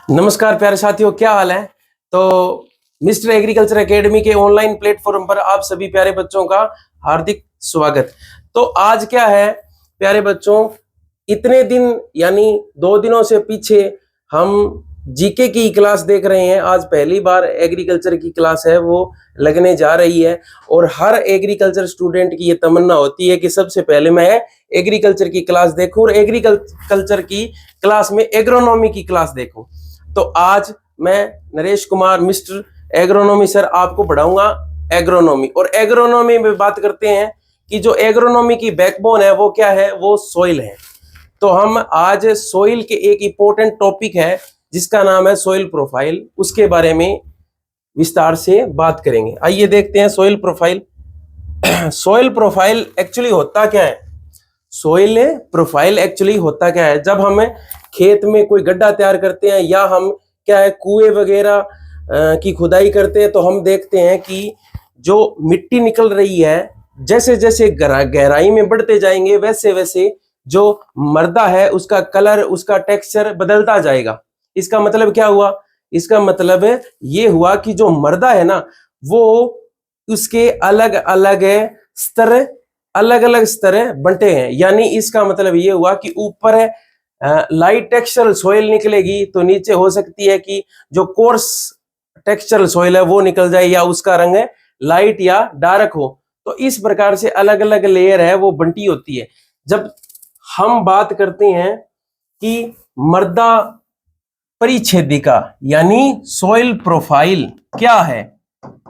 नमस्कार प्यारे साथियों, क्या हाल है। तो मिस्टर एग्रीकल्चर एकेडमी के ऑनलाइन प्लेटफॉर्म पर आप सभी प्यारे बच्चों का हार्दिक स्वागत। तो आज क्या है प्यारे बच्चों, इतने दिन यानी 2 दिनों से पीछे हम जीके की क्लास देख रहे हैं। आज पहली बार एग्रीकल्चर की क्लास है वो लगने जा रही है और हर एग्रीकल्चर स्टूडेंट की ये तमन्ना होती है कि सबसे पहले मैं एग्रीकल्चर की क्लास देखूं और एग्रीकल्चर की क्लास में एग्रोनॉमी की क्लास देखूं। तो आज मैं Naresh Kumar mister agronomy sir आपको पढ़ाऊंगा एग्रोनॉमी। और एग्रोनॉमी में बात करते हैं कि जो एग्रोनॉमी की बैकबोन है वो क्या है, वो सोइल है। तो हम आज सोइल के एक इंपॉर्टेंट टॉपिक है जिसका नाम है सोइल प्रोफाइल, उसके बारे में विस्तार से बात करेंगे। आइए देखते हैं soil profile. Soil profile actually होता क्या है? सोइल प्रोफाइल एक्चुअली होता क्या है, जब हम खेत में कोई गड्ढा तैयार करते हैं या हम क्या है कुएं वगैरह की खुदाई करते हैं, तो हम देखते हैं कि जो मिट्टी निकल रही है जैसे जैसे गहराई में बढ़ते जाएंगे वैसे वैसे जो मृदा है उसका कलर, उसका टेक्सचर बदलता जाएगा। इसका मतलब क्या हुआ? इसका मतलब ये हुआ कि जो मृदा है ना वो उसके अलग अलग स्तर बंटे हैं। यानी इसका मतलब ये हुआ कि ऊपर लाइट टेक्सचरल सॉइल निकलेगी तो नीचे हो सकती है कि जो कोर्स टेक्सचरल सॉइल है वो निकल जाए या उसका रंग लाइट या डार्क हो। तो इस प्रकार से अलग अलग लेयर है वो बंटी होती है। जब हम बात करते हैं कि मृदा परिच्छेदिका यानी सॉइल प्रोफाइल क्या है,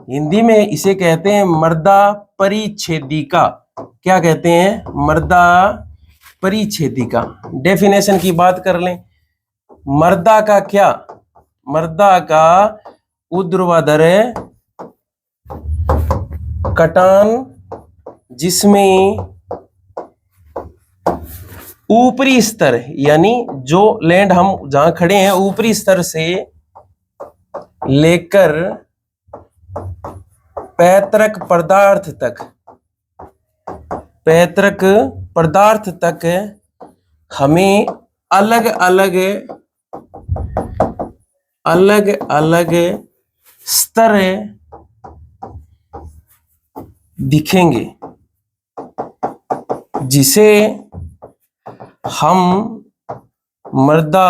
हिंदी में इसे कहते हैं मृदा परिच्छेदिका। क्या कहते हैं? मृदा परिच्छेदिका। डेफिनेशन की बात कर लें, मृदा का क्या? मृदा का ऊर्ध्वाधर कटान जिसमें ऊपरी स्तर यानी जो लैंड हम जहां खड़े हैं ऊपरी स्तर से लेकर पैतृक पदार्थ तक हमें अलग अलग स्तर दिखेंगे जिसे हम मृदा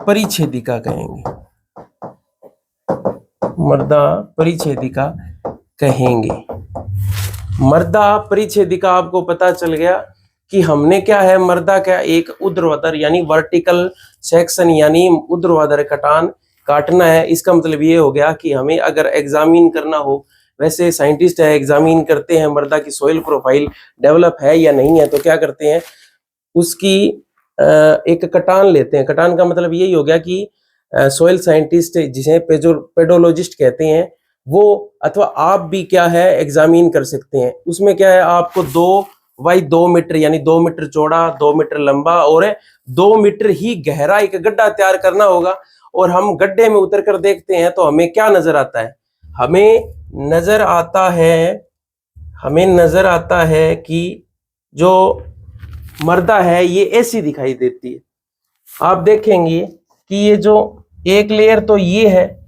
परिच्छेदिका कहेंगे। मृदा परिच्छेदिका कहेंगे। मृदा परिच्छेदिका आपको पता चल गया कि हमने क्या है, मृदा का एक ऊर्ध्वाधर यानी वर्टिकल सेक्शन यानी ऊर्ध्वाधर कटान काटना है। इसका मतलब ये हो गया कि हमें अगर एग्जामिन करना हो, वैसे साइंटिस्ट है एग्जामिन करते हैं मृदा की सॉइल प्रोफाइल डेवलप है या नहीं है, तो क्या करते हैं उसकी एक कटान लेते हैं। कटान का मतलब यही हो गया कि सॉइल साइंटिस्ट जिसे पेडोलॉजिस्ट कहते हैं वो, अथवा आप भी क्या है एग्जामिन कर सकते हैं। उसमें क्या है, आपको 2 मीटर यानी 2 मीटर चौड़ा, 2 मीटर लंबा और 2 मीटर ही गहरा एक गड्ढा तैयार करना होगा। और हम गड्ढे में उतर कर देखते हैं तो हमें क्या नजर आता है? हमें नजर आता है कि जो मृदा है ये ऐसी दिखाई देती है। आप देखेंगे कि ये जो एक लेयर तो ये है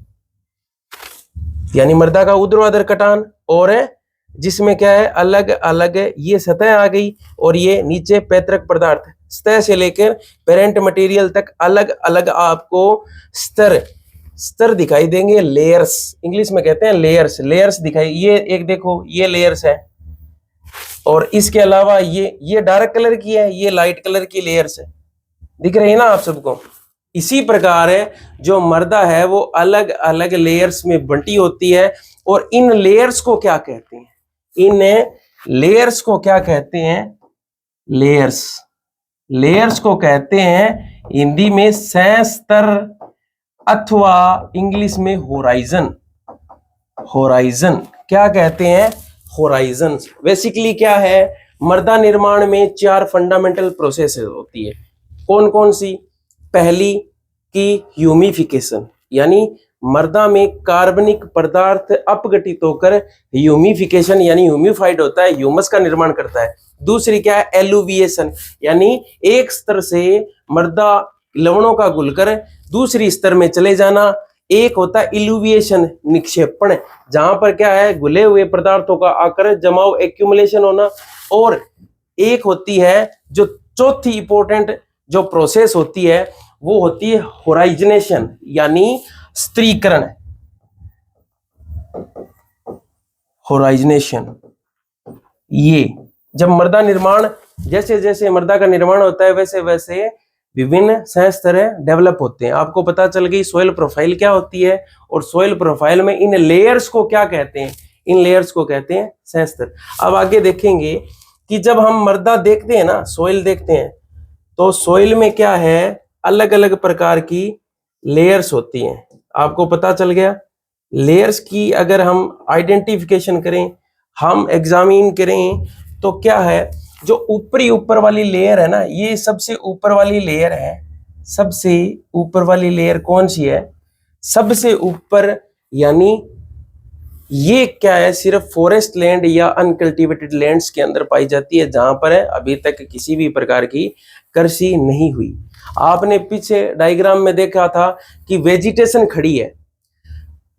यानी मृदा का ऊर्ध्वाधर कटान, और जिसमें क्या है अलग अलग ये सतह आ गई और ये नीचे पैतृक पदार्थ, सतह से लेकर पेरेंट मटेरियल तक अलग अलग आपको स्तर दिखाई देंगे। लेयर्स इंग्लिश में कहते हैं लेयर्स दिखाई। ये एक देखो ये लेयर्स है और इसके अलावा ये डार्क कलर की है, ये लाइट कलर की लेयर्स है, दिख रही है ना आप सबको। इसी प्रकार है जो मृदा है वो अलग अलग लेयर्स में बंटी होती है। और इन लेयर्स को क्या कहते हैं? इन लेयर्स को क्या कहते हैं? लेयर्स को कहते हैं हिंदी में सहस्तर अथवा इंग्लिश में होराइजन। क्या कहते हैं? होराइजन। बेसिकली क्या है, मृदा निर्माण में 4 फंडामेंटल प्रोसेस होती है। कौन कौन सी? पहली की ह्यूमिफिकेशन यानी मृदा में कार्बनिक पदार्थ अपघटित होकर ह्यूमिफिकेशन यानी ह्यूमिफाइड होता है, ह्यूमस का निर्माण करता है। दूसरी क्या है? एलुविएशन यानी एक स्तर से मृदा लवणों का घुलकर दूसरी स्तर में चले जाना। एक होता है इल्यूविएशन, निक्षेपण, जहां पर क्या है घुले हुए पदार्थों का आकर जमाव, एक्यूमुलेशन होना। और एक होती है जो चौथी इंपॉर्टेंट जो प्रोसेस होती है वो होती है होराइजनेशन, यानी स्त्रीकरण। होराइजनेशन, ये जब मृदा निर्माण, जैसे जैसे मृदा का निर्माण होता है वैसे वैसे विभिन्न सहस्त्र डेवलप होते हैं। आपको पता चल गई सॉइल प्रोफाइल क्या होती है, और सॉइल प्रोफाइल में इन लेयर्स को क्या कहते हैं, इन लेयर्स को कहते हैं सहस्त्र। अब आगे देखेंगे कि जब हम मृदा देखते हैं ना, सॉइल देखते हैं, तो सॉइल में क्या है अलग अलग प्रकार की लेयर्स होती हैं। आपको पता चल गया। लेयर्स की अगर हम आइडेंटिफिकेशन करें, हम एग्जामिन करें, तो क्या है जो ऊपर वाली लेयर है ना, ये सबसे ऊपर वाली लेयर है। सबसे ऊपर वाली लेयर कौन सी है, सबसे ऊपर, यानी ये क्या है सिर्फ फॉरेस्ट लैंड या अनकल्टिवेटेड लैंड्स के अंदर पाई जाती है, जहां पर अभी तक किसी भी प्रकार की कृषि नहीं हुई। आपने पीछे डायग्राम में देखा था कि वेजिटेशन खड़ी है,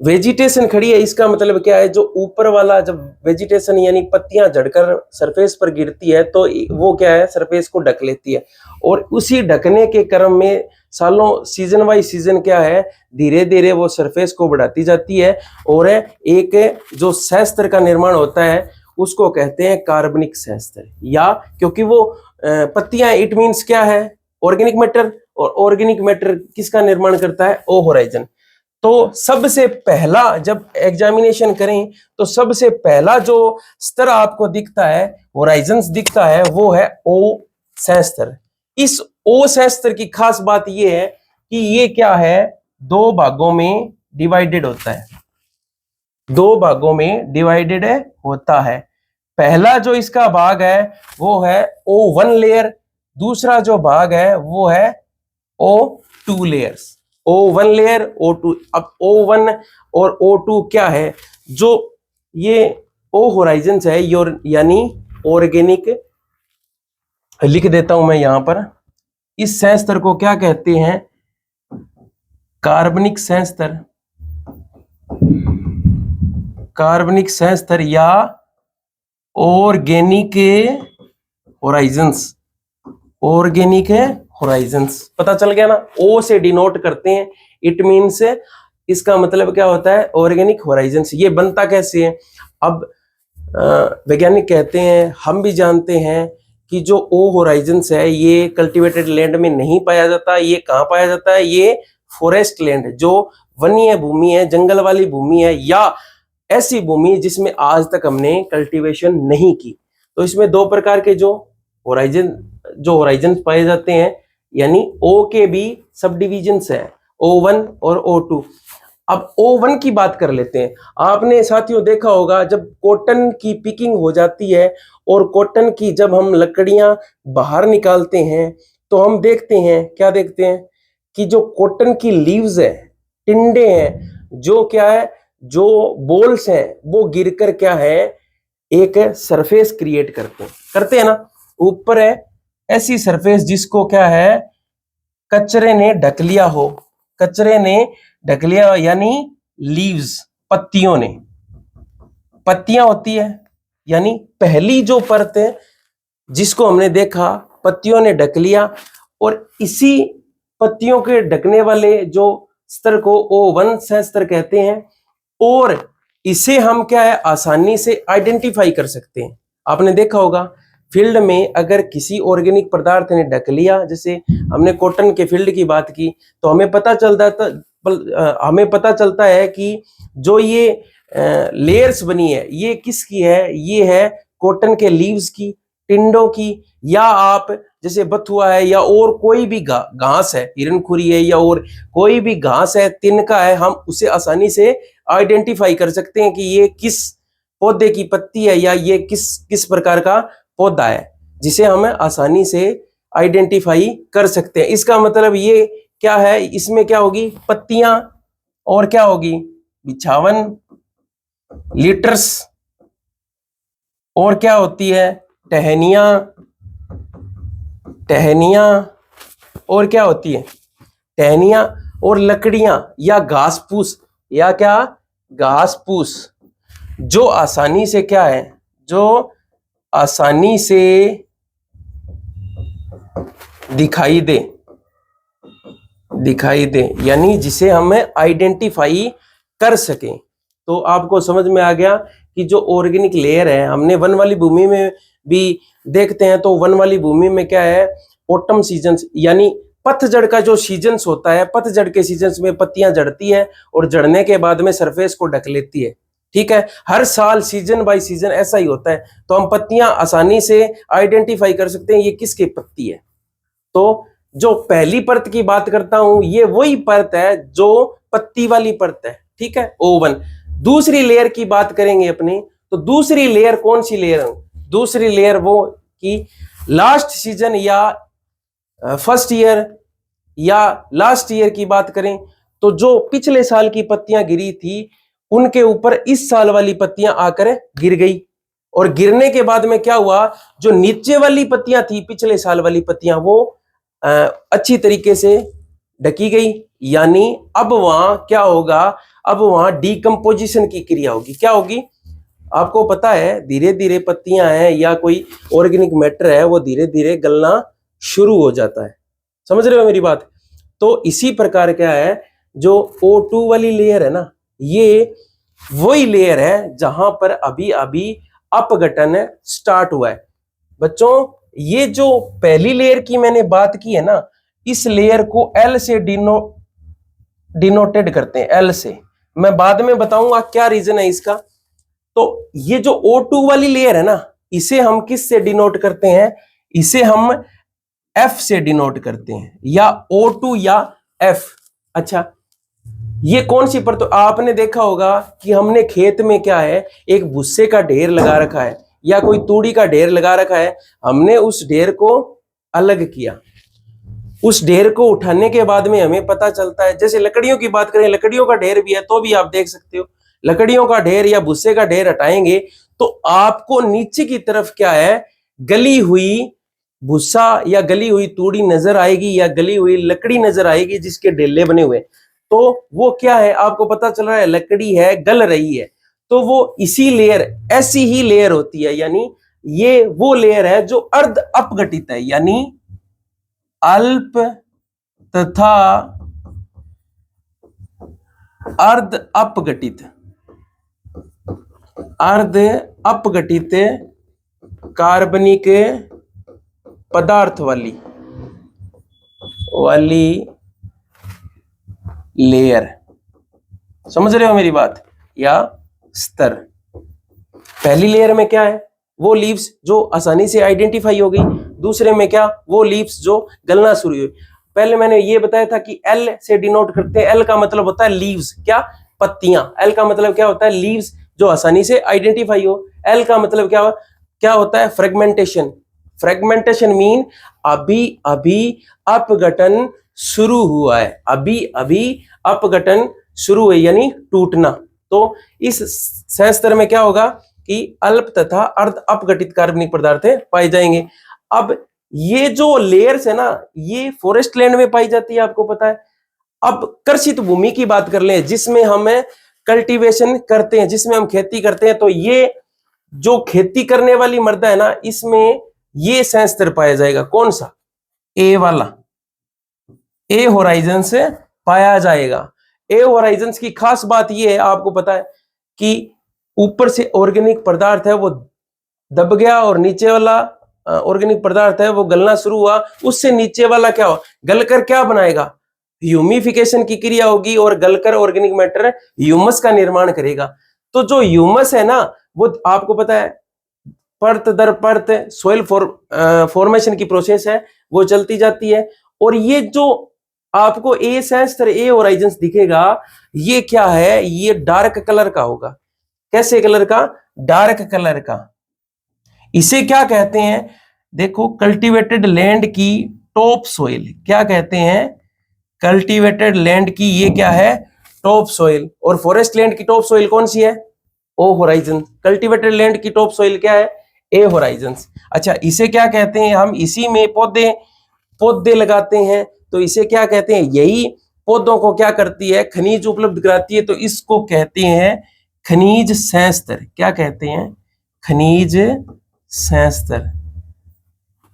वेजिटेशन खड़ी है, इसका मतलब क्या है, जो ऊपर वाला जब वेजिटेशन यानी पत्तियां झड़कर सरफेस पर गिरती है तो वो क्या है सरफेस को ढक लेती है, और उसी ढकने के क्रम में सालों सीजन वाइज सीजन क्या है धीरे धीरे वो सरफेस को बढ़ाती जाती है, और एक जो सहस्त्र का निर्माण होता है उसको कहते हैं कार्बनिक सहस्त्र। या क्योंकि वो पत्तियां, इट मीन्स क्या है ऑर्गेनिक मैटर, और ऑर्गेनिक मैटर किसका निर्माण करता है, ओ होराइजन। तो सबसे पहला जब एग्जामिनेशन करें तो सबसे पहला जो स्तर आपको दिखता है, होराइजन्स दिखता है, वो है ओ सहस्त्र। इस ओ सहस्त्र की खास बात यह है कि ये क्या है दो भागों में डिवाइडेड होता है, दो भागों में डिवाइडेड होता है। पहला जो इसका भाग है वो है O1 लेयर, दूसरा जो भाग है वो है O2 layers. O1 layer, O2। अब O1 और O2 क्या है, जो ये O होराइजन्स है यानी ऑर्गेनिक, लिख देता हूं मैं यहां पर, इस सहस्त्र को क्या कहते हैं, कार्बनिक सहस्त्र, कार्बनिक सहस्त्र या ऑर्गेनिक होराइजन्स, ऑर्गेनिक होराइजन्स। पता चल गया ना, ओ से डिनोट करते हैं, इट मीन्स इसका मतलब क्या होता है ऑर्गेनिक होराइजन्स। ये बनता कैसे है, अब वैज्ञानिक कहते हैं, हम भी जानते हैं कि जो ओ होराइजन्स है ये कल्टीवेटेड लैंड में नहीं पाया जाता। ये कहाँ पाया जाता है, ये फॉरेस्ट लैंड, जो वन्य भूमि है, जंगल वाली भूमि है, या ऐसी भूमि जिसमें आज तक हमने कल्टीवेशन नहीं की। तो इसमें दो प्रकार के जो होराइजन पाए जाते हैं, यानी ओ के भी सब डिविजन्स है, O1 और O2। अब O1 की बात कर लेते हैं। आपने साथियों देखा होगा जब कॉटन की पिकिंग हो जाती है और कॉटन की जब हम लकड़ियां बाहर निकालते हैं तो हम देखते हैं, क्या देखते हैं कि जो कॉटन की लीव्स है, टिंडे हैं, जो क्या है, जो बोल्स हैं, वो गिरकर क्या है एक सरफेस क्रिएट करते हैं ना, ऊपर है ऐसी सरफेस जिसको क्या है कचरे ने ढक लिया हो, कचरे ने ढक लिया, यानी लीव्स, पत्तियों ने, पत्तियां होती है, यानी पहली जो परत है जिसको हमने देखा पत्तियों ने ढक लिया, और इसी पत्तियों के ढकने वाले जो स्तर को O1 सहस्त्र कहते हैं, और इसे हम क्या है आसानी से आइडेंटिफाई कर सकते हैं। आपने देखा होगा फील्ड में अगर किसी ऑर्गेनिक पदार्थ ने ढक लिया, जैसे हमने कॉटन के फील्ड की बात की, तो हमें पता चलता है कि जो ये लेयर्स बनी है ये किसकी है, ये है कॉटन के लीव्स की, टिंडों की, या आप जैसे बथुआ है या और कोई भी घास है, हिरनखुरी है या और कोई भी घास है, तिनका है, हम उसे आसानी से आइडेंटिफाई कर सकते हैं कि ये किस पौधे की पत्ती है या ये किस प्रकार का पौधा है, जिसे हम आसानी से आइडेंटिफाई कर सकते हैं। इसका मतलब ये क्या है, इसमें क्या होगी पत्तियां, और क्या होगी बिछावन, लिटर्स, और क्या होती है टहनियां, टहनियां, और क्या होती है टहनियां, और लकड़ियां या घास फूस या क्या घास फूस जो आसानी से क्या है, जो आसानी से दिखाई दे यानी जिसे हमें आइडेंटिफाई कर सकें। तो आपको समझ में आ गया कि जो ऑर्गेनिक लेयर है, हमने वन वाली भूमि में भी देखते हैं तो वन वाली भूमि में क्या है, ऑटम सीजन्स यानी पतझड़ का जो सीजन्स होता है, पतझड़ के सीजन्स में पत्तियां झड़ती है और झड़ने के बाद में सरफेस को ढक लेती है। ठीक है, हर साल सीजन बाय सीजन ऐसा ही होता है। तो हम पत्तियां आसानी से आइडेंटिफाई कर सकते हैं ये किसकी पत्ती है। तो जो पहली परत की बात करता हूं, ये वही परत है जो पत्ती वाली परत है। ठीक है, O1। दूसरी लेयर की बात करेंगे अपनी, तो दूसरी लेयर कौन सी लेयर है? दूसरी लेयर वो कि लास्ट सीजन या फर्स्ट ईयर या लास्ट ईयर की बात करें तो जो पिछले साल की पत्तियां गिरी थी उनके ऊपर इस साल वाली पत्तियां आकर गिर गई, और गिरने के बाद में क्या हुआ, जो नीचे वाली पत्तियां थी पिछले साल वाली पत्तियां वो अच्छी तरीके से ढकी गई। यानी अब वहां क्या होगा, अब वहां डीकंपोजिशन की क्रिया होगी। क्या होगी, आपको पता है धीरे धीरे पत्तियां हैं या कोई ऑर्गेनिक मैटर है वो धीरे धीरे गलना शुरू हो जाता है। समझ रहे हो मेरी बात? तो इसी प्रकार क्या है, जो O2 वाली लेयर है ना, ये वही लेयर है जहां पर अभी अभी अपघटन स्टार्ट हुआ है। बच्चों ये जो पहली लेयर की मैंने बात की है ना, इस लेयर को L से डिनोटेड करते हैं, L से। मैं बाद में बताऊंगा क्या रीजन है इसका। तो ये जो O2 वाली लेयर है ना, इसे हम किस से डिनोट करते हैं, इसे हम F से डिनोट करते हैं, या O2 या F। अच्छा, ये कौन सी परत? तो आपने देखा होगा कि हमने खेत में क्या है, एक भुस्से का ढेर लगा रखा है या कोई तूड़ी का ढेर लगा रखा है, हमने उस ढेर को अलग किया। उस ढेर को उठाने के बाद में हमें पता चलता है, जैसे लकड़ियों की बात करें, लकड़ियों का ढेर भी है तो भी आप देख सकते हो, लकड़ियों का ढेर या भुस्से का ढेर हटाएंगे तो आपको नीचे की तरफ क्या है, गली हुई भुस्सा या गली हुई तूड़ी नजर आएगी या गली हुई लकड़ी नजर आएगी जिसके ढेले बने हुए। तो वो क्या है, आपको पता चल रहा है लकड़ी है, गल रही है। तो वो इसी लेयर, ऐसी ही लेयर होती है, यानी ये वो लेयर है जो अर्ध अपघटित है, यानी अल्प तथा अर्ध अपघटित, अर्ध अपघटित कार्बनिक पदार्थ वाली लेयर। समझ रहे हो मेरी बात, या स्तर। पहली लेयर में क्या है, वो लीव्स जो आसानी से आइडेंटिफाई हो गई। दूसरे में क्या, वो लीव्स जो गलना शुरू हुई। पहले मैंने ये बताया था कि L से डिनोट करते हैं। L का मतलब होता है लीव्स, क्या, पत्तियां। L का मतलब क्या होता है, लीव्स जो आसानी से आइडेंटिफाई हो। L का मतलब क्या होता है, फ्रेगमेंटेशन। फ्रेगमेंटेशन मीन अभी अभी अपघटन शुरू हुआ है, अभी अभी अपघटन शुरू है यानी टूटना। तो इस सहस्त्र में क्या होगा कि अल्प तथा अर्ध अपघटित कार्बनिक पदार्थ पाए जाएंगे। अब ये जो लेयर्स है ना, ये फॉरेस्ट लैंड में पाई जाती है, आपको पता है। अब कृषित भूमि की बात कर लें जिसमें हम कल्टीवेशन करते हैं, जिसमें हम खेती करते हैं, तो ये जो खेती करने वाली मृदा है ना, इसमें ये सहस्त्र पाया जाएगा। कौन सा, ए वाला, ए होराइजन से पाया जाएगा। ए होराइजन की खास बात यह है, आपको पता है कि ऊपर से ऑर्गेनिक पदार्थ है वो दब गया और नीचे वाला ऑर्गेनिक पदार्थ है वो गलना शुरू हुआ। उससे नीचे वाला क्या हो, गलकर क्या बनाएगा, ह्यूमिफिकेशन की क्रिया होगी और गलकर ऑर्गेनिक मैटर ह्यूमस का निर्माण करेगा। तो जो ह्यूमस है ना, वो आपको पता है परत दर परत सोइल फॉर्मेशन की प्रोसेस है, वो चलती जाती है। और ये जो आपको ए सहस्त्र, ए होराइजन दिखेगा, ये क्या है, ये डार्क कलर का होगा। कैसे कलर का, डार्क कलर का। इसे क्या कहते हैं, देखो, कल्टीवेटेड लैंड की टॉप सोइल। क्या कहते हैं, कल्टीवेटेड लैंड की ये क्या है, टॉप सोइल। और फॉरेस्ट लैंड की टॉप सोइल कौन सी है, ओ होराइजन। कल्टीवेटेड लैंड की टॉप सोइल क्या है, ए होराइजन। अच्छा, इसे क्या कहते हैं, हम इसी में पौधे लगाते हैं, तो इसे क्या कहते हैं, यही पौधों को क्या करती है, खनिज उपलब्ध कराती है, तो इसको कहते हैं खनिज संस्तर। क्या कहते हैं, खनिज संस्तर,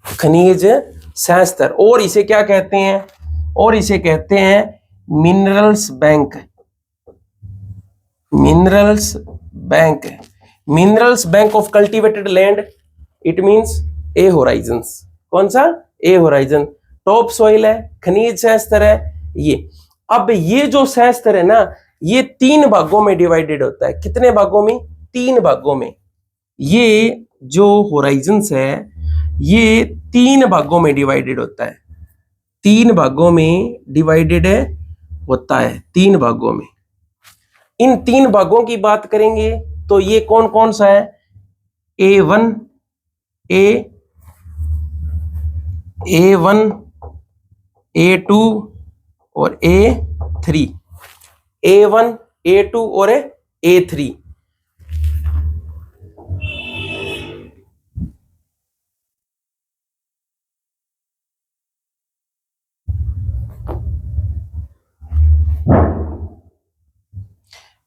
खनिज संस्तर। और इसे क्या कहते हैं, और इसे कहते हैं minerals bank, minerals bank, minerals bank of cultivated land, it means A Horizons. कौन सा, ए होराइजन। टॉप सॉइल है, खनिज संस्तर है ये। अब ये जो संस्तर है ना, ये 3 भागों में डिवाइडेड होता है। कितने भागों में, 3 भागों में। ये जो होराइजन्स है ये 3 भागों में डिवाइडेड होता है, 3 भागों में डिवाइडेड होता है, 3 भागों में। इन 3 भागों की बात करेंगे तो ये कौन कौन सा है, A1, A1, A2 और A3, A1, A2 और A3।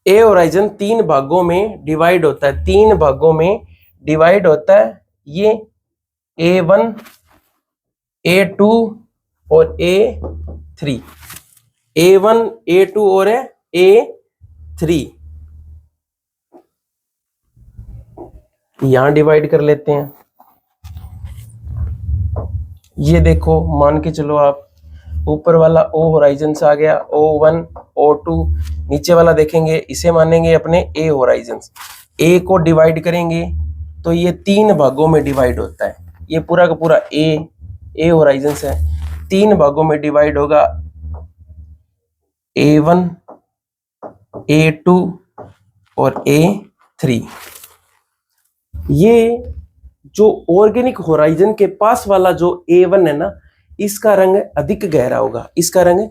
ए होराइजन 3 भागों में डिवाइड होता है, 3 भागों में डिवाइड होता है। ये A1, A2 और A3, A1, A2 और A3 यहां डिवाइड कर लेते हैं। ये देखो, मान के चलो आप, ऊपर वाला O होराइजन आ गया, O1, O2, नीचे वाला देखेंगे इसे मानेंगे अपने A होराइजन्स। A को डिवाइड करेंगे तो ये 3 भागों में डिवाइड होता है। ये पूरा का पूरा A होराइजन्स है, 3 भागों में डिवाइड होगा, A1, A2 और A3। ये जो ऑर्गेनिक होराइजन के पास वाला जो A1 है ना, इसका रंग अधिक गहरा होगा, इसका रंग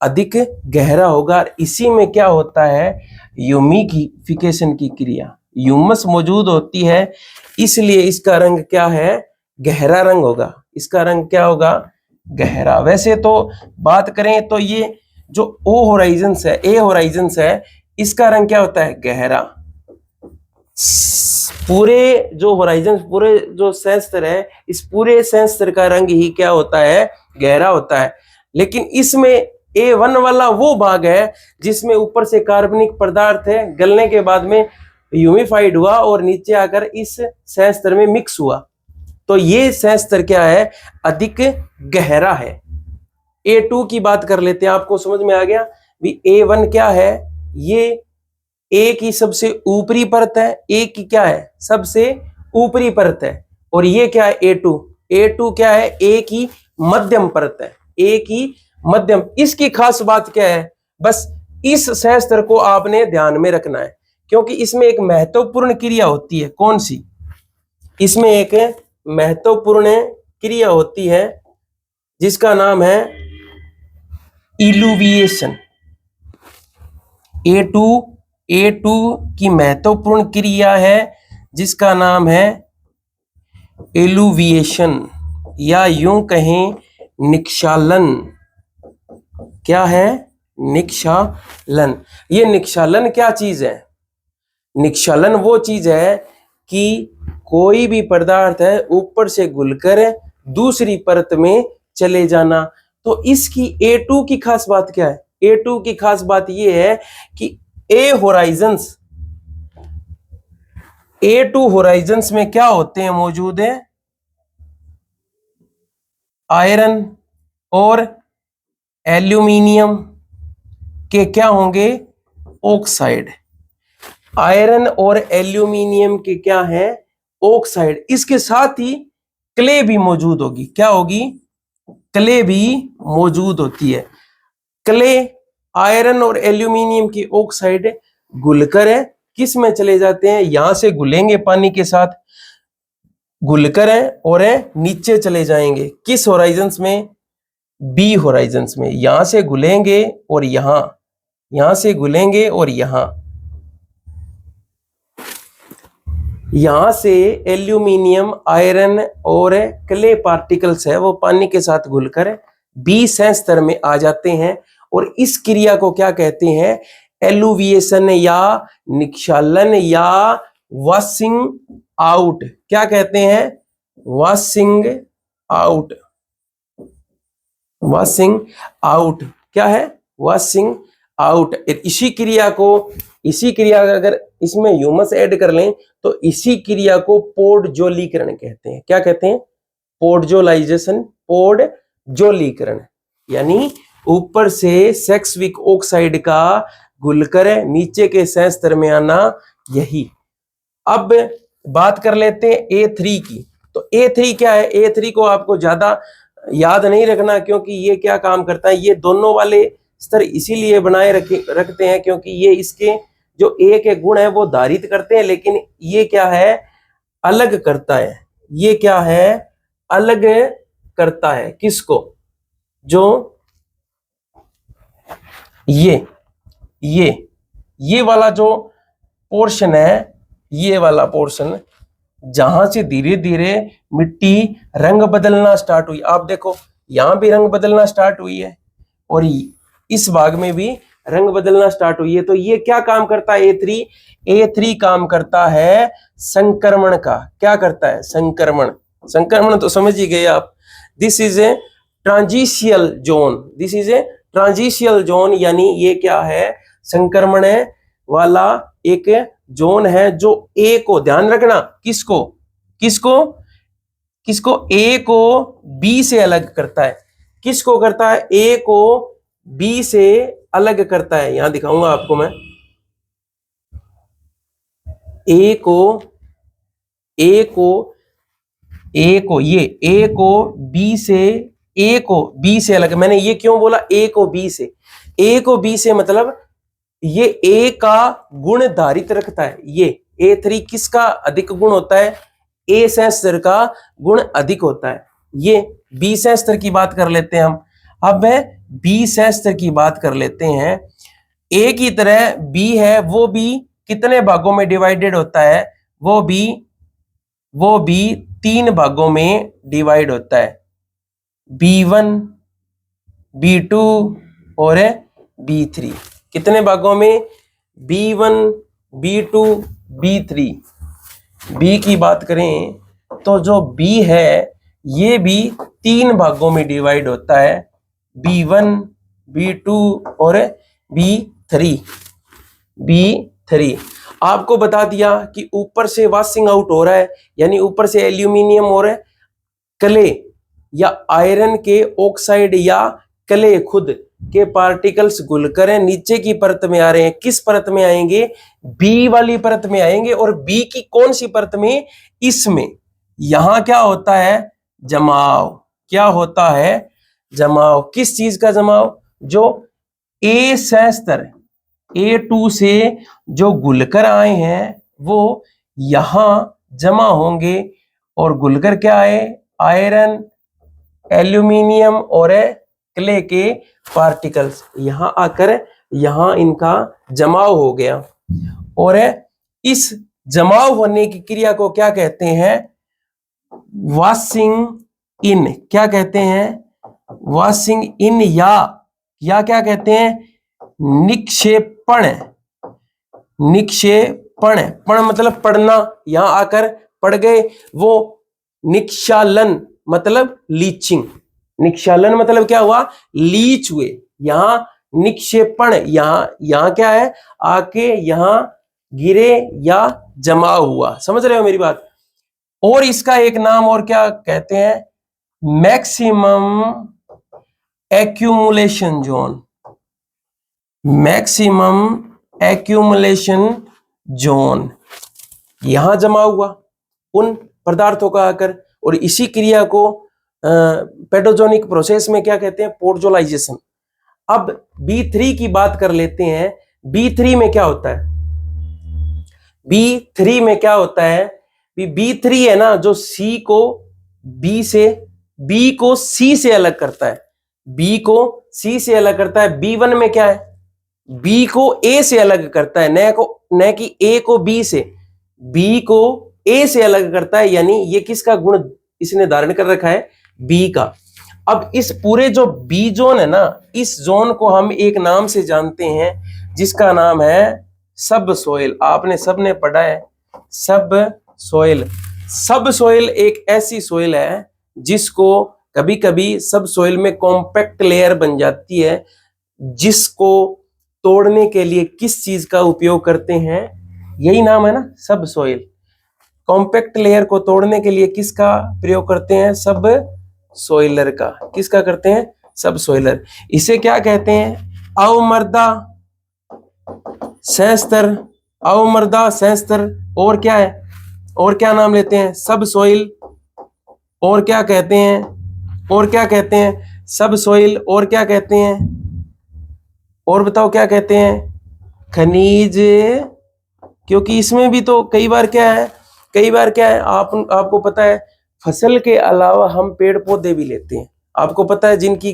अधिक गहरा होगा। इसी में क्या होता है, ह्यूमिडिफिकेशन की क्रिया, ह्यूमस मौजूद होती है, इसलिए इसका रंग क्या है, गहरा रंग होगा। इसका रंग क्या होगा, गहरा। वैसे तो बात करें तो ये जो O होराइजन्स है, A होराइजन्स है, इसका रंग क्या होता है, गहरा। पूरे जो होराइजन, पूरे जो संस्तर है, इस पूरे संस्तर का रंग ही क्या होता है, गहरा होता है। लेकिन इसमें A1 वाला वो भाग है जिसमें ऊपर से कार्बनिक पदार्थ है, गलने के बाद में ह्यूमिफाइड हुआ और नीचे आकर इस संस्तर में मिक्स हुआ, तो ये संस्तर क्या है, अधिक गहरा है। A2 की बात कर लेते हैं, आपको समझ में आ गया भी। A1 क्या है, ये A की सबसे ऊपरी परत है, A की क्या है, सबसे ऊपरी परत है। और ये क्या है, A2 क्या है, A की मध्यम परत है, A की मध्यम। इसकी खास बात क्या है, बस इस संस्तर को आपने ध्यान में रखना है, क्योंकि इसमें एक महत्वपूर्ण क्रिया होती है। कौन सी, इसमें एक महत्वपूर्ण क्रिया होती है जिसका नाम है इल्यूविएशन। A2 की महत्वपूर्ण क्रिया है जिसका नाम है इल्यूविएशन, या यूं कहें निक्षालन। क्या है, निक्षालन। ये निक्षालन क्या चीज है, निक्षालन वो चीज है कि कोई भी पदार्थ है ऊपर से घुलकर दूसरी परत में चले जाना। तो इसकी A2 की खास बात क्या है, A2 की खास बात ये है कि A2 होराइजन्स में क्या होते हैं, मौजूद है आयरन और एल्यूमिनियम के क्या होंगे, ऑक्साइड। आयरन और एल्यूमिनियम के क्या है, ऑक्साइड। इसके साथ ही क्ले भी मौजूद होगी। क्या होगी, क्ले भी मौजूद होती है। क्ले, आयरन और एल्यूमिनियम की ऑक्साइड घुलकर है किस में चले जाते हैं, यहां से घुलेंगे पानी के साथ, घुलकर है और नीचे चले जाएंगे किस होराइजन्स में, बी होराइजन्स में। यहां से घुलेंगे और यहां से घुलेंगे और यहां से एल्यूमिनियम, आयरन और क्ले पार्टिकल्स है वो पानी के साथ घुलकर बी संस्तर में आ जाते हैं और इस क्रिया को क्या कहते हैं? एलुविएशन या निक्षालन या वॉशिंग आउट। क्या कहते हैं? Washing out. वॉशिंग आउट क्या है? Washing out. इसी क्रिया का अगर इसमें ह्यूमस ऐड कर लें तो इसी क्रिया को पोडजोलीकरण कहते हैं। क्या कहते हैं? पोडजोलाइजेशन, पोडजोलीकरण। यानी ऊपर से सेक्सविक ऑक्साइड का घुलकर नीचे के संस्तर में आना, यही। अब बात कर लेते हैं A3 की। तो A3 क्या है? A3 को आपको ज्यादा याद नहीं रखना, क्योंकि ये क्या काम करता है, ये दोनों वाले स्तर इसीलिए बनाए रखते हैं क्योंकि ये इसके जो A के गुण है वो धारित करते हैं, लेकिन ये क्या है? अलग करता है। ये क्या है? अलग करता है। किसको? जो ये वाला जो पोर्शन है, ये वाला पोर्शन जहां से धीरे धीरे मिट्टी रंग बदलना स्टार्ट हुई। आप देखो यहां भी रंग बदलना स्टार्ट हुई है और इस भाग में भी रंग बदलना स्टार्ट हुई है। तो ये क्या काम करता है? A3 काम करता है संक्रमण का। क्या करता है? संक्रमण। संक्रमण तो समझ ही गए आप। This is a transitional zone. This is a transitional zone, यानी ये क्या है? संक्रमण वाला एक जोन है जो A को, ध्यान रखना, किसको A को B से अलग करता है। किसको करता है? A को B से अलग करता है। यहां दिखाऊंगा आपको मैं। A को B से अलग। मैंने ये क्यों बोला A को B से? A को B से मतलब ये A का गुण धारित रखता है। ये A3 किसका अधिक गुण होता है? A संस्तर का गुण अधिक होता है। ये B संस्तर की बात कर लेते हैं हम। अब B संस्तर की बात कर लेते हैं। A की तरह B है, वो भी कितने भागों में डिवाइडेड होता है? वो भी 3 भागों में डिवाइड होता है। B1, B2 और B3। कितने भागों में? B1, B2, B3। B की बात करें तो जो B है ये भी 3 भागों में डिवाइड होता है। B1, B2 और B3। आपको बता दिया कि ऊपर से वॉशिंग आउट हो रहा है, यानी ऊपर से एल्यूमिनियम और क्ले या आयरन के ऑक्साइड या क्ले खुद के पार्टिकल्स घुलकर नीचे की परत में आ रहे हैं। किस परत में आएंगे? बी वाली परत में आएंगे। और बी की कौन सी परत में? इसमें। यहां क्या होता है? जमाव। क्या होता है? जमाव। किस चीज का जमाव? जो A संस्तर A2 से जो घुलकर आए हैं वो यहां जमा होंगे और घुलकर क्या आए? आयरन, एल्यूमिनियम और क्ले के पार्टिकल्स यहां आकर यहां इनका जमाव हो गया। और इस जमाव होने की क्रिया को क्या कहते हैं? वॉशिंग इन। क्या कहते हैं? वॉशिंग इन या क्या कहते हैं? निक्षेपण। पण मतलब पड़ना, यहां आकर पड़ गए। वो निक्षालन मतलब लीचिंग। निक्षालन मतलब क्या हुआ? लीच हुए। यहां निक्षेपण, यहां क्या है? आके यहां गिरे या जमा हुआ। समझ रहे हो मेरी बात? और इसका एक नाम और क्या कहते हैं? Maximum accumulation zone. Maximum accumulation zone यहां जमा हुआ उन पदार्थों का आकर। और इसी क्रिया को पेडोजोनिक प्रोसेस में क्या कहते हैं? पोडजोलाइजेशन। अब B3 की बात कर लेते हैं। B3 में क्या होता है? B3 में क्या होता है? B3 है ना, जो C को C से अलग करता है। B को C से अलग करता है। B1 में क्या है? B को A से अलग करता है, न कि A को B से। B को A से अलग करता है, यानी ये किसका गुण इसने धारण कर रखा है? B का। अब इस पूरे जो बी जोन है ना, इस जोन को हम एक नाम से जानते हैं जिसका नाम है सब सोइल। आपने सबने पढ़ा है सब सोइल। सब सोइल एक ऐसी सोइल है जिसको कभी कभी सब सोइल में कॉम्पैक्ट लेयर बन जाती है, जिसको तोड़ने के लिए किस चीज का उपयोग करते हैं, यही नाम है ना सब सोइल। कॉम्पैक्ट लेयर को तोड़ने के लिए किसका प्रयोग करते हैं, सब सोइलर का। किसका करते हैं, सब सोइलर। इसे क्या कहते हैं, अवमर्दा सहस्तर। अवमर्दा सहस्तर। और क्या है, और क्या नाम लेते हैं, सब सोइल। और क्या कहते हैं, और क्या कहते हैं, सब सोइल। और क्या कहते हैं, और बताओ क्या कहते हैं, खनिज। क्योंकि इसमें भी तो कई बार क्या है, कई बार क्या है, आपको पता है फसल के अलावा हम पेड़ पौधे भी लेते हैं। आपको पता है जिनकी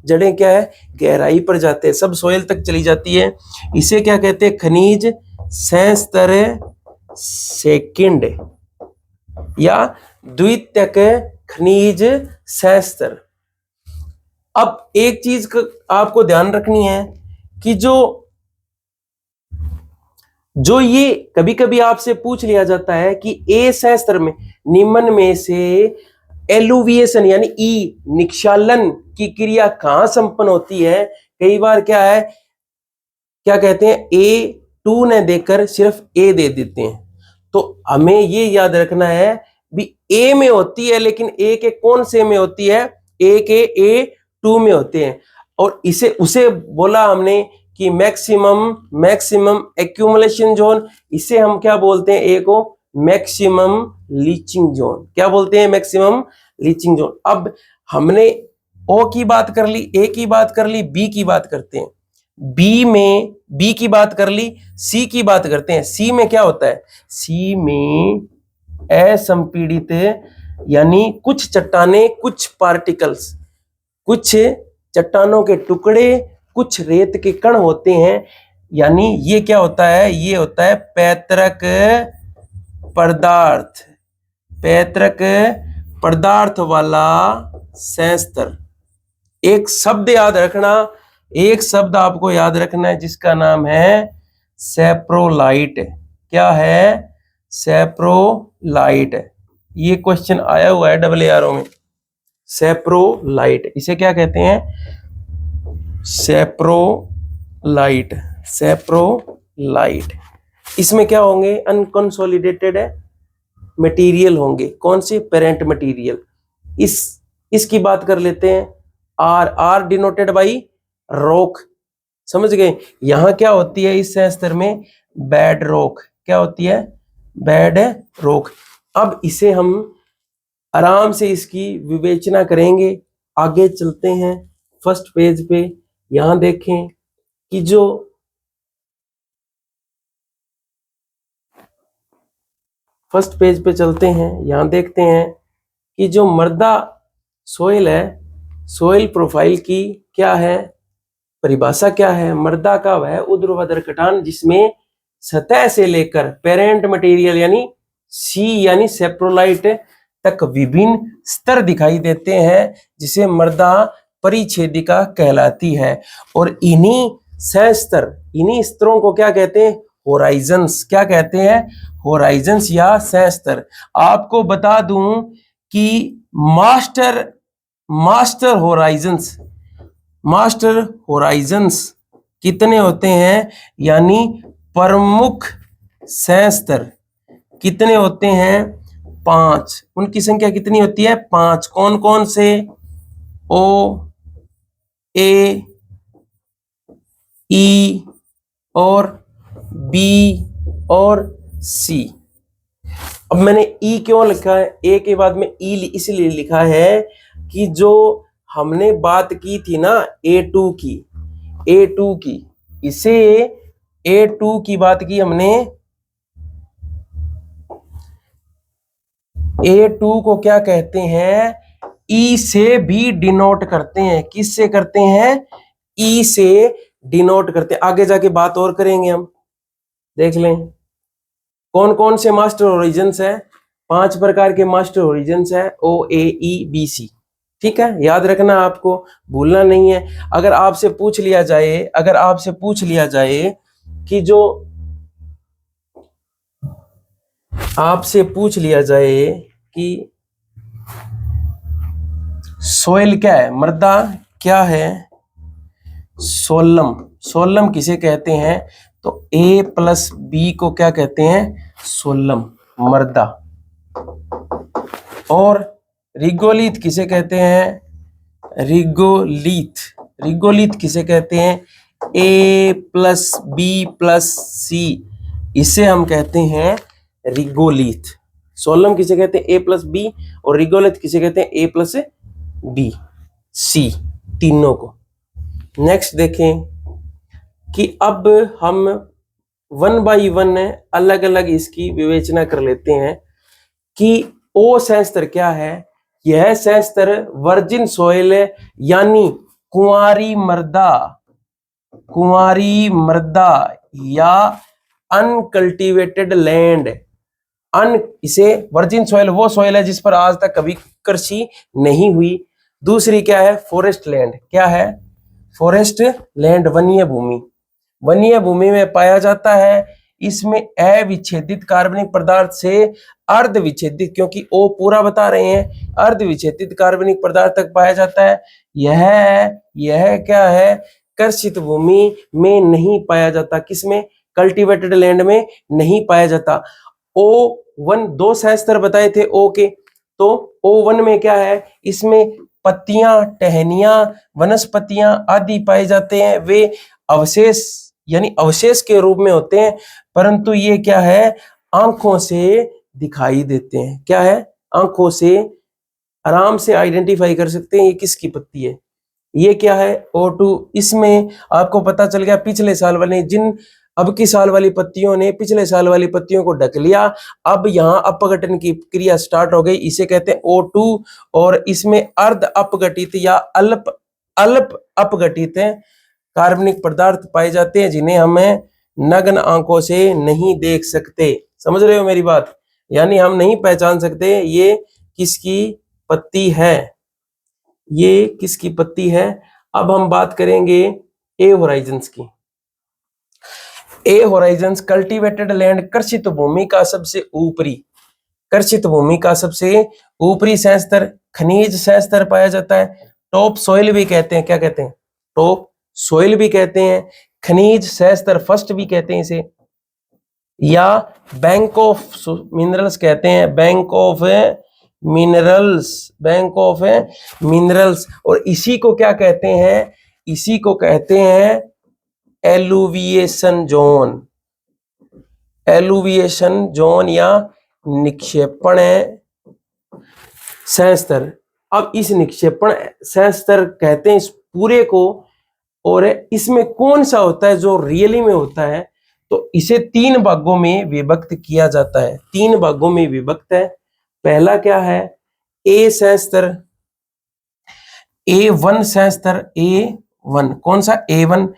जड़ें क्या है, गहराई पर जाते हैं, सब सोइल तक चली जाती है। इसे क्या कहते हैं, खनिज सहस्तर सेकंड या द्वितीयक खनिज सहस्तर। अब एक चीज आपको ध्यान रखनी है कि जो ये कभी कभी आपसे पूछ लिया जाता है कि ए सहस्त्र में निम्न में से एलुविएशन यानी ई निक्षालन की क्रिया कहां संपन्न होती है। कई बार क्या है, क्या कहते हैं, A2 ने देकर सिर्फ ए दे देते हैं। तो हमें ये याद रखना है भी ए में होती है, लेकिन ए के कौन से में होती है, ए के A2 में होते हैं। और इसे उसे बोला हमने कि मैक्सिमम एक्यूमुलेशन जोन। इसे हम क्या बोलते हैं, ए को मैक्सिमम लीचिंग जोन। क्या बोलते हैं, मैक्सिमम लीचिंग जोन। अब हमने ओ की बात कर ली, ए की बात कर ली, बी की बात करते हैं। बी की बात कर ली, सी की बात करते हैं। सी में क्या होता है, सी में असंपीड़ित यानी कुछ चट्टाने, कुछ पार्टिकल्स, कुछ चट्टानों के टुकड़े, कुछ रेत के कण होते हैं। यानी ये क्या होता है, ये होता है पैतृक पदार्थ, पैतृक पदार्थ वाला सहस्त्र। एक शब्द याद रखना, एक शब्द आपको याद रखना है जिसका नाम है सेप्रोलाइट। क्या है, सेप्रोलाइट। ये क्वेश्चन आया हुआ है AARO में, सेप्रोलाइट। इसे क्या कहते हैं, सेप्रोलाइट, सेप्रोलाइट। इसमें क्या होंगे, अनकंसोलिडेटेड मटेरियल होंगे। कौन सी, पेरेंट मटेरियल। इसकी बात कर लेते हैं, आर डिनोटेड बाई रॉक। समझ गए, यहां क्या होती है इस सहस्त्र में, बेड रॉक। क्या होती है, बेड रॉक। अब इसे हम आराम से इसकी विवेचना करेंगे। आगे चलते हैं फर्स्ट पेज पे। यहां देखें कि जो फर्स्ट पेज पे चलते हैं, यहां देखते हैं कि जो मृदा सोइल है, सोइल प्रोफाइल की क्या है, परिभाषा क्या है। मृदा का वह ऊर्ध्वाधर कटान जिसमें सतह से लेकर पेरेंट मटेरियल यानी सी यानी सेप्रोलाइट तक विभिन्न स्तर दिखाई देते हैं, जिसे मृदा परिच्छेदिका कहलाती है। और इन्हीं सहस्त्र, इन्हीं स्तरों को क्या कहते हैं, होराइजन्स। क्या कहते हैं, होराइजन्स या सहस्त्र। आपको बता दूं कि मास्टर होराइजन्स कितने होते हैं, यानी प्रमुख सहस्त्र कितने होते हैं, 5। उनकी संख्या कितनी होती है, 5। कौन कौन से, ओ, ए, ई और बी और सी। अब मैंने ई क्यों लिखा है, ए के बाद में ई इसलिए लिखा है कि जो हमने बात की थी ना A2 की, इसे A2 की बात की हमने। A2 को क्या कहते हैं, ई से भी डिनोट करते हैं। किससे करते हैं, ई से डिनोट करते हैं। आगे जाके बात और करेंगे हम, देख लें कौन कौन से मास्टर ओरिजिन्स है। 5 प्रकार के मास्टर ओरिजिन्स है, O, A, E, B, C। ठीक है, याद रखना, आपको भूलना नहीं है। अगर आपसे पूछ लिया जाए कि जो आपसे पूछ लिया जाए कि सोइल क्या है, मृदा क्या है, सोलम किसे कहते हैं, तो A+B को क्या कहते हैं, सोलम, मृदा। और रिगोलित किसे कहते हैं, रिगोलित किसे कहते हैं, A+B+C, इसे हम कहते हैं रिगोलित। सोलम किसे कहते हैं, A+B, और रिगोलित किसे कहते हैं, A+B+C, तीनों को। नेक्स्ट देखें कि अब हम 1 बाई 1 अलग अलग इसकी विवेचना कर लेते हैं कि ओ सहस्त्र क्या है। यह सहस्त्र वर्जिन सॉइल यानी कुंवारी मृदा या अनकल्टिवेटेड लैंड। इसे वर्जिन सॉइल वो सॉइल है जिस पर आज तक कभी कृषि नहीं हुई। दूसरी क्या है, फॉरेस्ट लैंड। क्या है, फॉरेस्ट लैंड, वन्य भूमि में पाया जाता है। इसमें अविच्छेदित कार्बनिक पदार्थ से अर्धविच्छेदित, क्योंकि ओ पूरा बता रहे हैं, अर्धविच्छेदित कार्बनिक पदार्थ तक पाया जाता है। यह क्या है, कृषित भूमि में नहीं पाया जाता। किसमें, कल्टीवेटेड लैंड में नहीं पाया जाता। O1 दो सहस्त्र बताए थे ओ के, तो O1 में क्या है, इसमें पत्तियां, टहनियां, वनस्पतियां आदि पाए जाते हैं। वे अवशेष यानी अवशेष के रूप में होते हैं, परंतु ये क्या है, आंखों से दिखाई देते हैं। क्या है, आंखों से आराम से आइडेंटिफाई कर सकते हैं ये किसकी पत्ती है। ये क्या है, O2। इसमें आपको पता चल गया पिछले साल वाले, अब की साल वाली पत्तियों ने पिछले साल वाली पत्तियों को ढक लिया। अब यहाँ अपघटन की क्रिया स्टार्ट हो गई, इसे कहते हैं O2। और इसमें अर्ध अपघटित या अल्प अपघटित कार्बनिक पदार्थ पाए जाते हैं, जिन्हें हमें नग्न आंखों से नहीं देख सकते। समझ रहे हो मेरी बात, यानी हम नहीं पहचान सकते ये किसकी पत्ती है, ये किसकी पत्ती है। अब हम बात करेंगे ए होराइजन्स की। ए होराइजन्स कल्टीवेटेड लैंड, कृषित भूमि का सबसे ऊपरी सहस्त्र, खनिज सहस्त्र पाया जाता है। टॉप सॉइल भी कहते हैं, क्या कहते हैं, टॉप सॉइल भी कहते हैं, खनिज सहस्त्र फर्स्ट भी कहते हैं इसे, या बैंक ऑफ मिनरल्स कहते हैं, बैंक ऑफ मिनरल्स। और इसी को क्या कहते हैं, इसी को कहते हैं एलुविएशन जोन या निक्षेपण सहस्त्र। अब इस निक्षेपण सहस्त्र कहते हैं इस पूरे को, और इसमें कौन सा होता है जो रियली में होता है, तो इसे 3 भागों में विभक्त किया जाता है। 3 भागों में विभक्त है। पहला क्या है, ए सहस्त्र, A1 सहस्त्र, A1 कौन सा, A1।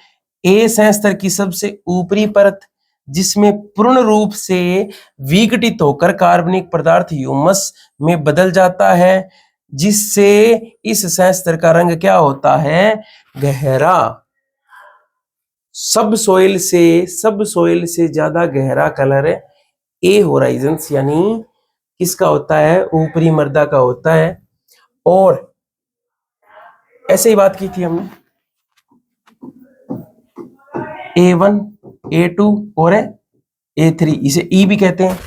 ए सहस्त्र की सबसे ऊपरी परत, जिसमें पूर्ण रूप से विघटित होकर कार्बनिक पदार्थ ह्यूमस में बदल जाता है, जिससे इस सहस्त्र का रंग क्या होता है, गहरा। सब सोइल से ज्यादा गहरा कलर ए होराइजन्स यानी किसका होता है, ऊपरी मृदा का होता है। और ऐसे ही बात की थी हमने, A1, A2 और A3, इसे E भी कहते हैं।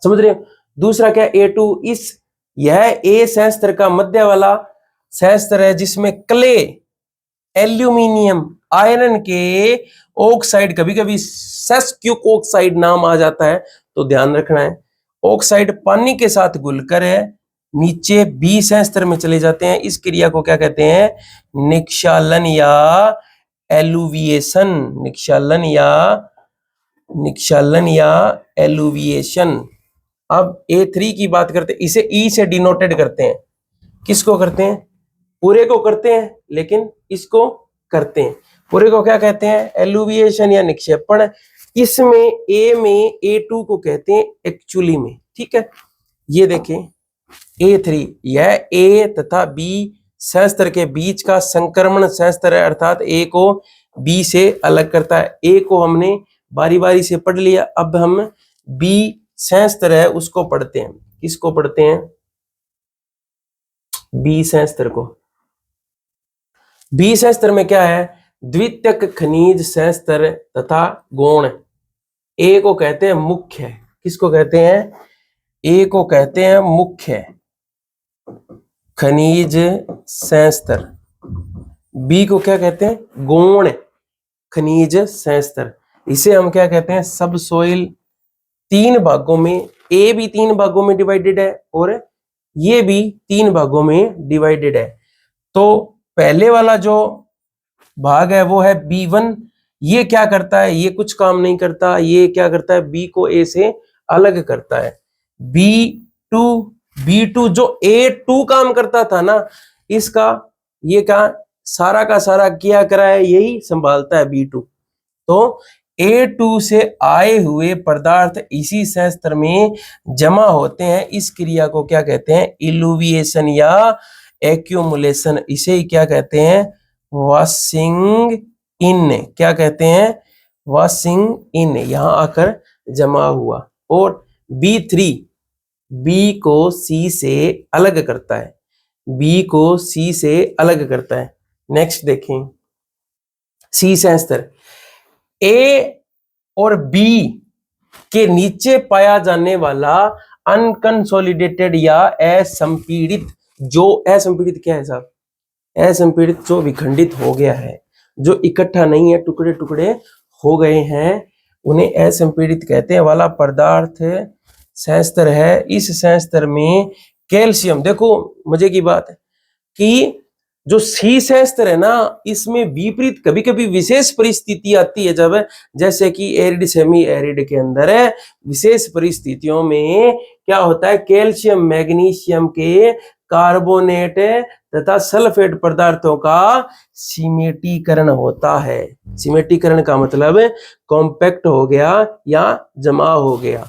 समझ रहे हो। दूसरा क्या, A2, यह ए सहस्त्र का मध्य वाला सहस्त्र है, जिसमें क्ले, एल्यूमिनियम, आयरन के ऑक्साइड, कभी कभी सेस्क्यूक ऑक्साइड नाम आ जाता है, तो ध्यान रखना है। ऑक्साइड पानी के साथ घुलकर नीचे बी सहस्त्र में चले जाते हैं। इस क्रिया को क्या कहते हैं, निक्षालन या एलुविएशन। निक्षालन या एलुविएशन। अब A3 की बात करते हैं, इसे E से डिनोटेड करते हैं। किसको करते हैं, पूरे को करते हैं, लेकिन इसको करते हैं। पूरे को क्या कहते हैं, एलुविएशन या निक्षेपण। इसमें A में A2 को कहते हैं एक्चुअली में। ठीक है, ये देखें, A3। यह A तथा B सहस्त्र के बीच का संक्रमण सहस्त्र है, अर्थात A को B से अलग करता है। A को हमने बारी बारी से पढ़ लिया, अब हम B सहस्त्र है उसको पढ़ते हैं। किसको पढ़ते हैं? B सहस्त्र को। B सहस्त्र में क्या है? द्वितीयक खनिज सहस्त्र तथा गौण। A को कहते हैं मुख्य। किसको कहते हैं? A को कहते हैं मुख्य खनिज सहस्त्र। B को क्या कहते हैं? गौण खनिज सहस्त्र। इसे हम क्या कहते हैं? सब सोइल। तीन भागों में, A भी तीन भागों में डिवाइडेड है और ये भी तीन भागों में डिवाइडेड है। तो पहले वाला जो भाग है वो है B1। ये क्या करता है? ये कुछ काम नहीं करता। ये क्या करता है? B को A से अलग करता है। B2 जो A2 काम करता था ना, इसका ये क्या सारा का सारा किया करा है, यही संभालता है B2। तो A2 से आए हुए पदार्थ इसी सहस्त्र में जमा होते हैं। इस क्रिया को क्या कहते हैं? इल्यूविएशन या एक्यूमुलेशन। इसे ही क्या कहते हैं? वॉशिंग इन। क्या कहते हैं? वॉशिंग इन। यहां आकर जमा हुआ। और B3 B को C से अलग करता है। B को C से अलग करता है। नेक्स्ट देखें, C सहस्त्र। A और B के नीचे पाया जाने वाला अनकंसोलिडेटेड या असंपीड़ित, जो असंपीड़ित क्या है साहब? असंपीड़ित जो विखंडित हो गया है, जो इकट्ठा नहीं है, टुकड़े टुकड़े हो गए हैं, उन्हें असंपीड़ित कहते हैं वाला पदार्थ सहस्त्र है। इस सहस्त्र में कैल्शियम, देखो मजे की बात है कि जो C सहस्त्र है ना, इसमें विपरीत कभी कभी विशेष परिस्थिति आती है, जब जैसे कि एरिड सेमी एरिड के अंदर है, विशेष परिस्थितियों में क्या होता है? कैल्शियम मैग्नीशियम के कार्बोनेट तथा सल्फेट पदार्थों का सिमेटीकरण होता है। सिमेटीकरण का मतलब कॉम्पैक्ट हो गया या जमा हो गया।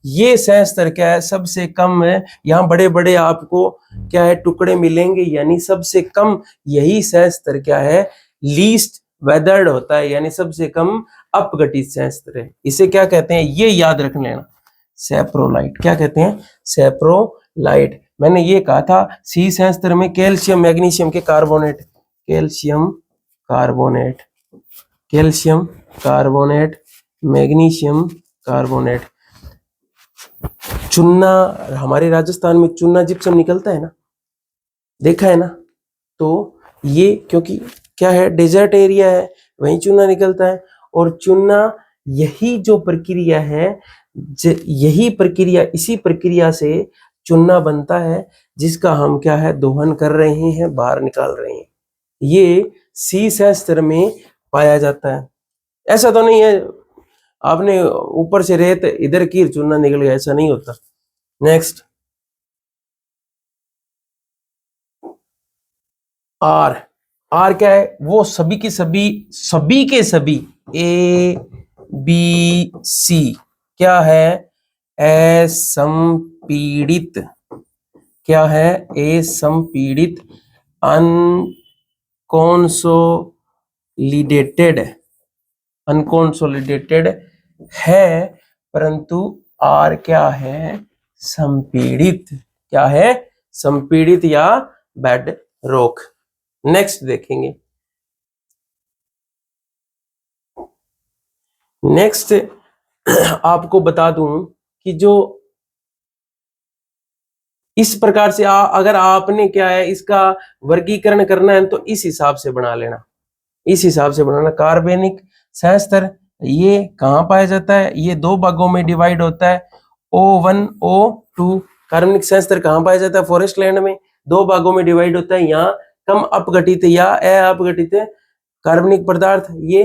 ये सहस्त्र क्या है? सबसे कम है। यहाँ बड़े बड़े आपको क्या है टुकड़े मिलेंगे, यानी सबसे कम यही सहस्त्र क्या है? लीस्ट वेदर्ड होता है, यानी सबसे कम अपघटित सहस्त्र है। इसे क्या कहते हैं? ये याद रख लेना, सेप्रोलाइट। क्या कहते हैं? सेप्रोलाइट। मैंने ये कहा था C सहस्त्र में कैल्शियम मैग्नीशियम के carbonate, calcium carbonate, calcium carbonate, magnesium carbonate. चूना, हमारे राजस्थान में चूना जिप्सम निकलता है ना, देखा है ना? तो ये क्योंकि क्या है? डेजर्ट एरिया है, वहीं चूना निकलता है। और चूना, यही जो प्रक्रिया है, यही प्रक्रिया, इसी प्रक्रिया से चूना बनता है, जिसका हम क्या है? दोहन कर रहे हैं, बाहर निकाल रहे हैं। ये C सहस्त्र में पाया जाता है। ऐसा तो नहीं है आपने ऊपर से रेत इधर की चूना निकल गया, ऐसा नहीं होता। नेक्स्ट, R क्या है? वो सभी के सभी A B C क्या है? असंपीड़ित। क्या है? असंपीड़ित, अनकॉन्सोलिडेटेड है, परंतु R क्या है? संपीड़ित। क्या है? संपीड़ित या बेड रॉक। नेक्स्ट देखेंगे, नेक्स्ट आपको बता दूं कि जो इस प्रकार से अगर आपने क्या है इसका वर्गीकरण करना है तो इस हिसाब से बना लेना, इस हिसाब से बनाना। कार्बनिक सहस्त्र ये कहाँ पाया जाता है? ये दो भागों में डिवाइड होता है, O1 O2। कार्बनिक सहस्त्र कहाँ पाया जाता है? फॉरेस्ट लैंड में दो भागों में डिवाइड होता है। यहाँ कम अपघटित या अपघटित कार्बनिक पदार्थ, ये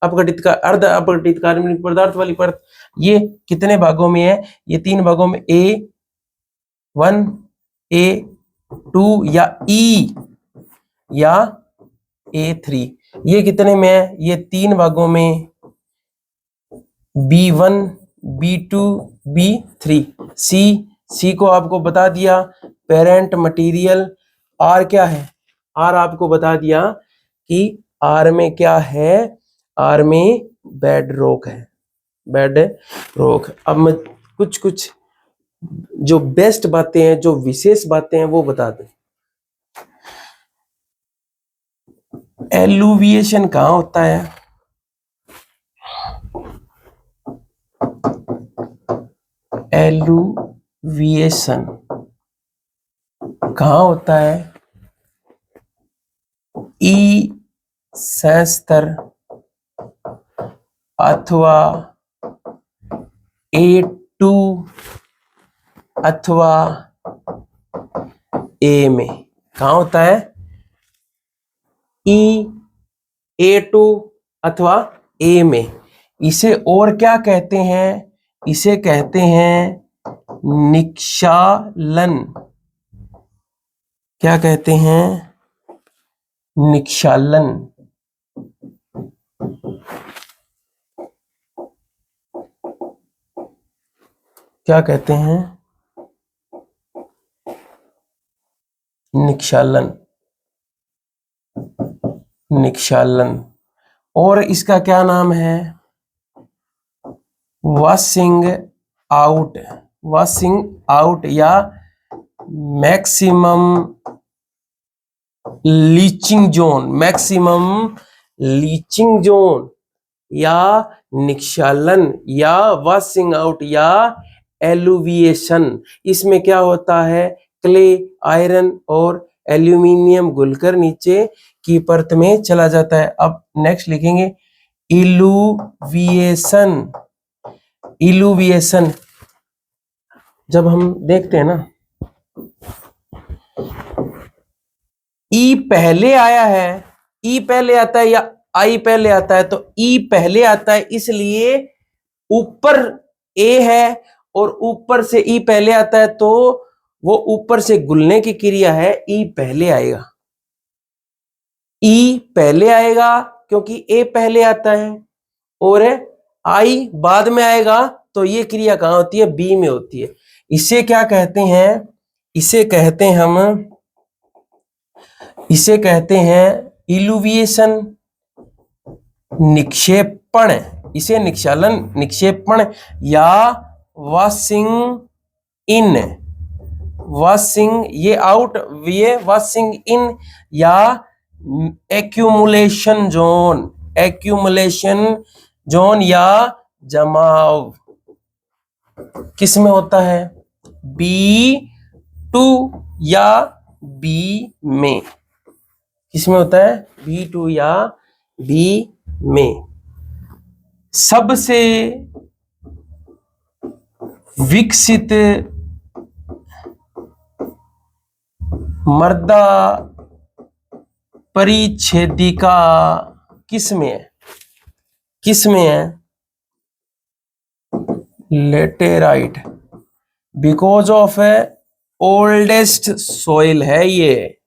अपघटित का अर्ध अपघटित कार्बनिक पदार्थ वाली परत, ये कितने भागों में है? ये तीन भागों में, A1 A2 या E या A3। ये कितने में है? ये तीन भागों में, B1 B2 B3। C सी को आपको बता दिया पेरेंट मटेरियल। आर क्या है? आर आपको बता दिया कि आर में क्या है, आर में बेड रॉक है, बेड रॉक। अब मैं कुछ कुछ जो बेस्ट बातें हैं, जो विशेष बातें हैं वो बता दें। एलुविएशन कहाँ होता है? एलुविएशन कहाँ होता है? ई सेंस्तर अथवा A2 अथवा ए में। कहाँ होता है? A2 अथवा ए में। इसे और क्या कहते हैं? इसे कहते हैं निक्षालन। क्या कहते हैं? निक्षालन। क्या कहते हैं? निक्षालन, निक्षालन। और इसका क्या नाम है? वॉशिंग आउट, वॉशिंग आउट या maximum leaching zone, maximum leaching zone या निक्षालन या वॉशिंग आउट या एलुविएशन। इसमें क्या होता है? क्ले, आयरन और एल्यूमिनियम घुलकर नीचे की परत में चला जाता है। अब नेक्स्ट लिखेंगे इलुविएशन। इलुविएशन जब हम देखते हैं ना, ई पहले आया है, ई पहले आता है या आई पहले आता है? तो ई पहले आता है, इसलिए ऊपर ए है और ऊपर से ई पहले आता है, तो वो ऊपर से घुलने की क्रिया है, ई पहले आएगा। ई पहले आएगा क्योंकि ए पहले आता है, और आई बाद में आएगा, तो ये क्रिया कहाँ होती है? बी में होती है। इसे क्या कहते हैं? इसे कहते हैं हम, इसे कहते हैं इलुविएशन, निक्षेपण। इसे निक्षालन, निक्षेपण या वॉशिंग इन, वॉशिंग ये आउट, ये वॉशिंग इन या एक्यूमुलेशन जोन, एक्यूमुलेशन जोन या जमाव किस में होता है? B2 या बी में। किस में होता है? B2 या बी में। सबसे विकसित मृदा परिच्छेदिका किस में है? किस में है? Laterite. Because of oldest soil है ये,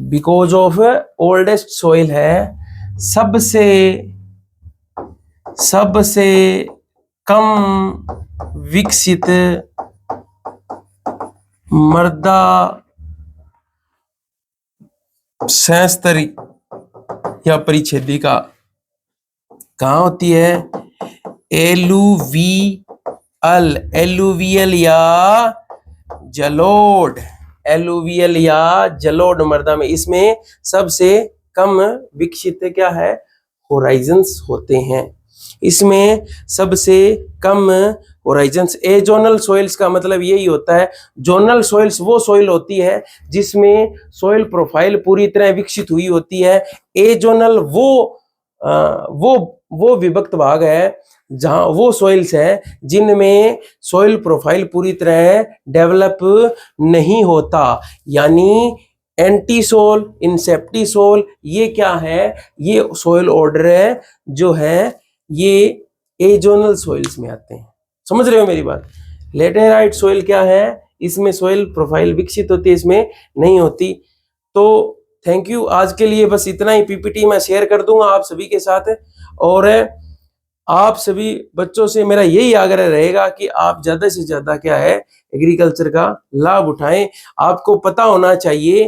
बिकॉज ऑफ ओल्डेस्ट सॉइल है। सबसे सबसे कम विकसित मृदा संस्तरी या परिच्छेदिका कहाँ होती है? एलुवियल, एलुवियल या जलोढ़, एलुवियल या जलोढ़ मृदा में। इसमें सबसे कम विकसित क्या है? होराइजन्स होते हैं। इसमें सबसे कम होराइजन्स। एजोनल सॉइल्स का मतलब यही होता है, जोनल सॉइल्स वो सॉइल होती है जिसमें सॉइल प्रोफाइल पूरी तरह विकसित हुई होती है। एजोनल वो विभक्त भाग है जहां वो सॉइल्स है जिनमें सॉइल प्रोफाइल पूरी तरह डेवलप नहीं होता, यानी एंटीसोल, इंसेप्टिसोल, ये क्या है? ये सॉइल ऑर्डर है जो है ये एजोनल सॉइल्स में आते हैं। समझ रहे हो मेरी बात? लेटेराइट सॉइल क्या है? इसमें सॉइल प्रोफाइल विकसित होती है, इसमें नहीं होती। तो थैंक यू, आज के लिए बस इतना ही। पीपीटी मैं शेयर कर दूंगा आप सभी के साथ। और आप सभी बच्चों से मेरा यही आग्रह रहेगा कि आप ज्यादा से ज्यादा क्या है एग्रीकल्चर का लाभ उठाएं। आपको पता होना चाहिए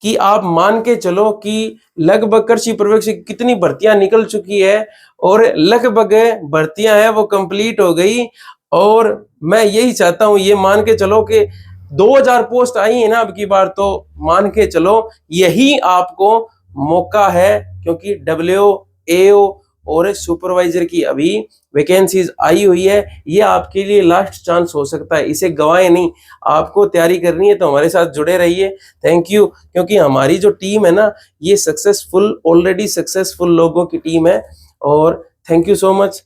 कि आप मान के चलो कि लगभग कृषि पर्यवेक्षक की कितनी भर्तियां निकल चुकी है और लगभग भर्तियां हैं वो कंप्लीट हो गई। और मैं यही चाहता हूं, ये मान के चलो कि 2000 पोस्ट आई है ना अब की बार, तो मान के चलो यही आपको मौका है, क्योंकि डब्ल्यू एओ और सुपरवाइजर की अभी वैकेंसीज आई हुई है। ये आपके लिए लास्ट चांस हो सकता है, इसे गवाए नहीं। आपको तैयारी करनी है तो हमारे साथ जुड़े रहिए। थैंक यू, क्योंकि हमारी जो टीम है ना ये सक्सेसफुल, ऑलरेडी सक्सेसफुल लोगों की टीम है। और thank you so much,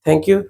thank you.